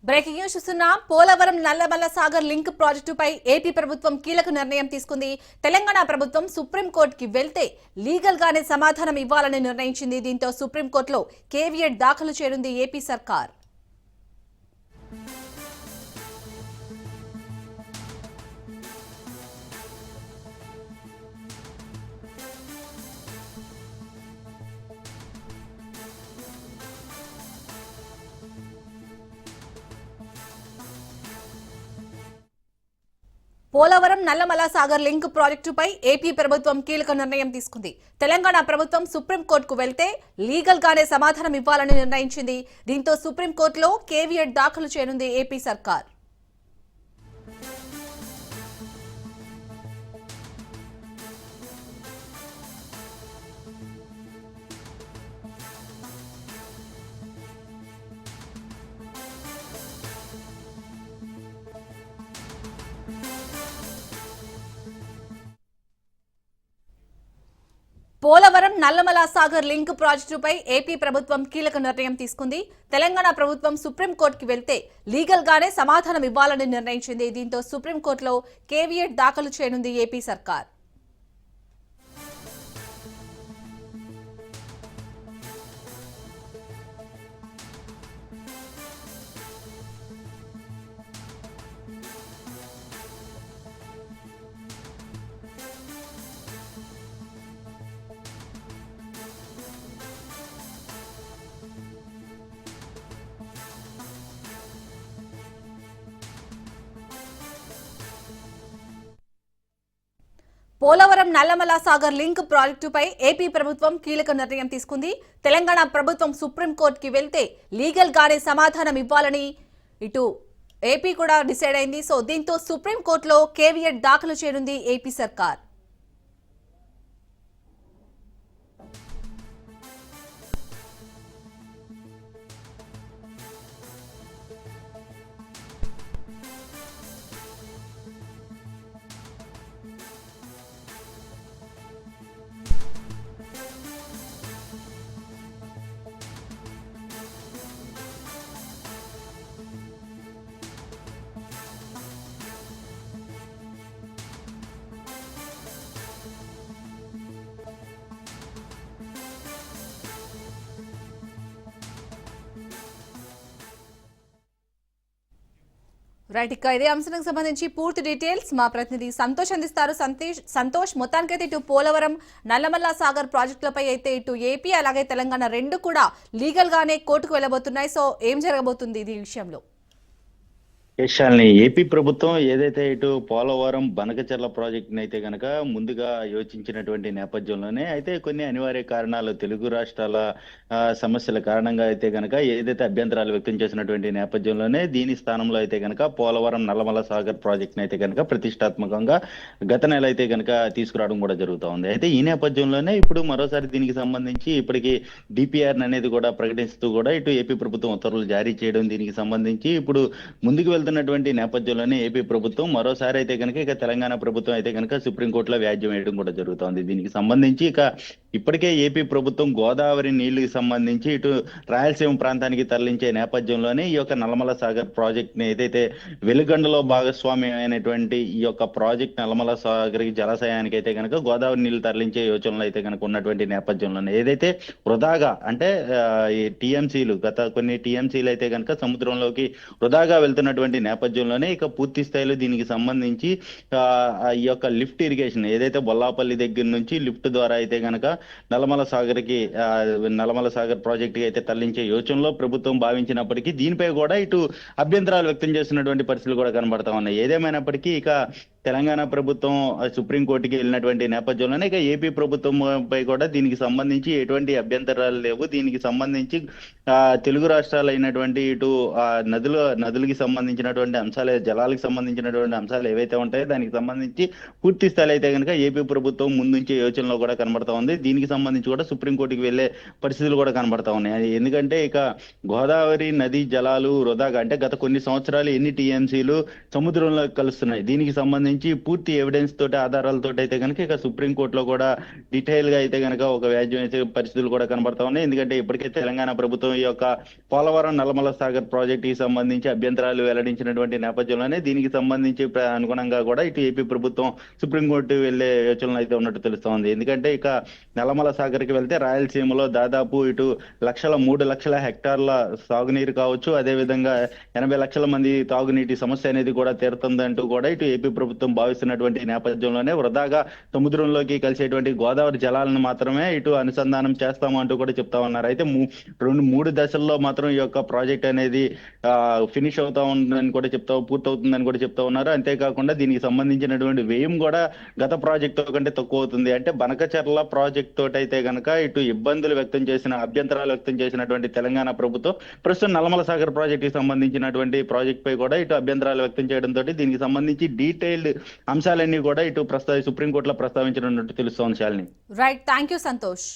Breaking news చూస్తున్నాం. Polavaram Nallamala Sagar link ప్రాజెక్టుపై AP ప్రభుత్వం కీలక నిర్ణయం తీసుకుంది. తెలంగాణ ప్రభుత్వం సుప్రీంకోర్టుకి వెళ్తే లీగల్ గానే సమాధానం ఇవ్వాలని నిర్ణయించింది. దీంతో సుప్రీంకోర్టులో కేవియట్ దాఖలు చేయనుంది ఏపీ సర్కార్. పోలవరం నల్లమల సాగర్ లింక్ ప్రాజెక్టుపై ఏపీ ప్రభుత్వం కీలక నిర్ణయం తీసుకుంది. తెలంగాణ ప్రభుత్వం సుప్రీంకోర్టుకు వెళ్తే లీగల్ గానే సమాధానం ఇవ్వాలని నిర్ణయించింది. దీంతో సుప్రీంకోర్టులో కేవియట్ దాఖలు చేయనుంది ఏపీ సర్కార్. పోలవరం నల్లమల సాగర్ లింక్ ప్రాజెక్టుపై ఏపీ ప్రభుత్వం కీలక నిర్ణయం తీసుకుంది. తెలంగాణ ప్రభుత్వం సుప్రీంకోర్టుకి వెళ్తే లీగల్ గానే సమాధానం ఇవ్వాలని నిర్ణయించింది. దీంతో సుప్రీంకోర్టులో కేవియట్ దాఖలు చేయనుంది ఏపీ సర్కార్. పోలవరం నల్లమల సాగర్ లింక్ ప్రాజెక్టుపై ఏపీ ప్రభుత్వం కీలక నిర్ణయం తీసుకుంది. తెలంగాణ ప్రభుత్వం సుప్రీంకోర్టుకి వెళ్తే లీగల్ గానే సమాధానం ఇవ్వాలని ఇటు ఏపీ కూడా డిసైడ్ అయింది. సో దీంతో సుప్రీంకోర్టులో కేవియట్ దాఖలు చేయనుంది ఏపీ సర్కార్. రైట్, ఇక ఇదే అంశానికి సంబంధించి పూర్తి డీటెయిల్స్ మా ప్రతినిధి సంతోష్ అందిస్తారు. సంతోష్, మొత్తానికైతే ఇటు పోలవరం నల్లమల్ల సాగర్ ప్రాజెక్టులపై అయితే ఇటు ఏపీ అలాగే తెలంగాణ రెండు కూడా లీగల్ గానే కోర్టుకు వెళ్ళబోతున్నాయి. సో ఏం జరగబోతుంది ఈ విషయంలో? విషయాల్ని ఏపీ ప్రభుత్వం ఏదైతే ఇటు పోలవరం బనకచెర్ల ప్రాజెక్టుని అయితే గనక ముందుగా యోచించినటువంటి నేపథ్యంలోనే అయితే కొన్ని అనివార్య కారణాలు తెలుగు రాష్ట్రాల సమస్యల కారణంగా అయితే గనక ఏదైతే అభ్యంతరాలు వ్యక్తం చేసినటువంటి నేపథ్యంలోనే దీని స్థానంలో అయితే గనక పోలవరం నల్లమల సాగర్ ప్రాజెక్టుని అయితే గనక ప్రతిష్టాత్మకంగా గత నెల అయితే గనక తీసుకురావడం కూడా జరుగుతూ ఉంది. అయితే ఈ నేపథ్యంలోనే ఇప్పుడు మరోసారి దీనికి సంబంధించి ఇప్పటికీ డిపిఆర్ అనేది కూడా ప్రకటిస్తూ కూడా ఇటు ఏపీ ప్రభుత్వం ఉత్తర్వులు జారీ చేయడం, దీనికి సంబంధించి ఇప్పుడు ముందుకు వెళ్తున్నటువంటి నేపథ్యంలోనే ఏపీ ప్రభుత్వం మరోసారి అయితే కనుక ఇక తెలంగాణ ప్రభుత్వం అయితే కనుక సుప్రీంకోర్టులో వ్యాజ్యం వేయడం కూడా జరుగుతోంది. దీనికి సంబంధించి ఇక ఇప్పటికే ఏపీ ప్రభుత్వం గోదావరి నీళ్లకు సంబంధించి ఇటు రాయలసీమ ప్రాంతానికి తరలించే నేపథ్యంలోనే ఈ యొక్క నల్లమల సాగర్ ప్రాజెక్ట్ ని ఏదైతే వెలుగండలో భాగస్వామ్యం అయినటువంటి ఈ యొక్క ప్రాజెక్ట్ నల్లమల సాగర్ జలాశయానికి అయితే కనుక గోదావరి నీళ్లు తరలించే యోచనలు అయితే కనుక ఉన్నటువంటి నేపథ్యంలోనే ఏదైతే వృధాగా అంటే ఈ టీఎంసీలు గత కొన్ని టీఎంసీలు అయితే కనుక సముద్రంలోకి వృధాగా వెళ్తున్నటువంటి నేపథ్యంలోనే ఇక పూర్తి స్థాయిలో దీనికి సంబంధించి ఈ యొక్క లిఫ్ట్ ఇరిగేషన్ ఏదైతే బొల్లాపల్లి దగ్గర నుంచి లిఫ్ట్ ద్వారా అయితే గనక నల్లమల సాగర్ ప్రాజెక్ట్ కి అయితే తరలించే యోచనలో ప్రభుత్వం భావించినప్పటికీ దీనిపై కూడా ఇటు అభ్యంతరాలు వ్యక్తం చేస్తున్నటువంటి పరిస్థితులు కూడా కనబడతా ఉన్నాయి. ఏదేమైనప్పటికీ ఇక తెలంగాణ ప్రభుత్వం సుప్రీంకోర్టుకి వెళ్ళినటువంటి నేపథ్యంలోనే ఇక ఏపీ ప్రభుత్వంపై కూడా దీనికి సంబంధించి ఎటువంటి అభ్యంతరాలు లేవు. దీనికి సంబంధించి తెలుగు రాష్ట్రాలు అయినటువంటి ఇటు నదులకి సంబంధించినటువంటి అంశాలు, జలాలకు సంబంధించినటువంటి అంశాలు ఏవైతే ఉంటాయో దానికి సంబంధించి పూర్తి స్థాయి అయితే కనుక ఏపీ ప్రభుత్వం ముందుంచే యోచనలో కూడా కనబడతా ఉంది. దీనికి సంబంధించి కూడా సుప్రీంకోర్టుకి వెళ్లే పరిస్థితులు కూడా కనబడతా ఉన్నాయి. ఎందుకంటే ఇక గోదావరి నది జలాలు వృధాగా అంటే గత కొన్ని సంవత్సరాలు ఎన్ని టీఎంసీలు సముద్రంలో కలుస్తున్నాయి. దీనికి సంబంధించి సంబంధించి పూర్తి ఎవిడెన్స్ తోటి ఆధారాలతో అయితే కనుక ఇక సుప్రీంకోర్టులో కూడా డీటెయిల్ గా అయితే కనుక ఒక వ్యాజ్యం వేసే పరిస్థితులు కూడా కనబడతా ఉన్నాయి. ఎందుకంటే ఇప్పటికే తెలంగాణ ప్రభుత్వం ఈ యొక్క పోలవరం నల్లమల సాగర్ ప్రాజెక్ట్ కి సంబంధించి అభ్యంతరాలు వెల్లడించినటువంటి నేపథ్యంలోనే దీనికి సంబంధించి అనుగుణంగా కూడా ఇటు ఏపీ ప్రభుత్వం సుప్రీంకోర్టు వెళ్లే యోచనలు అయితే ఉన్నట్టు తెలుస్తోంది. ఎందుకంటే ఇక నల్లమల సాగర్ కి వెళ్తే రాయలసీమలో దాదాపు ఇటు 3 లక్షల హెక్టార్ల సాగునీరు కావచ్చు, అదే విధంగా 80 లక్షల మంది తాగునీటి సమస్య అనేది కూడా తీరుతుందంటూ కూడా ఇటు ఏపీ ప్రభుత్వం భావిస్తున్నటువంటి నేపథ్యంలోనే వృధాగా సముద్రంలోకి కలిసేటువంటి గోదావరి జలాలను మాత్రమే ఇటు అనుసంధానం చేస్తాము అంటూ కూడా చెప్తా ఉన్నారు. అయితే మూడు దశల్లో మాత్రం ఈ యొక్క ప్రాజెక్ట్ అనేది ఫినిష్ అవుతా ఉందని కూడా పూర్తవుతుందని కూడా చెప్తా ఉన్నారు. అంతేకాకుండా దీనికి సంబంధించినటువంటి వ్యయం కూడా గత ప్రాజెక్ట్ కంటే తక్కువ అవుతుంది. అంటే బనకచెర్ల ప్రాజెక్ట్ తోటి అయితే గనక ఇటు అభ్యంతరాలు వ్యక్తం చేసినటువంటి తెలంగాణ ప్రభుత్వం ప్రస్తుతం నల్లమల సాగర్ ప్రాజెక్ట్ కి సంబంధించినటువంటి ప్రాజెక్ట్ పై కూడా ఇటు అభ్యంతరాలు వ్యక్తం చేయడంతో దీనికి సంబంధించి డీటెయిల్డ్ అంశాలన్నీ కూడా ఇటు సుప్రీంకోర్టులో ప్రస్తావించనున్నట్టు తెలుస్తోంది. Shalini. Right, thank you Santosh.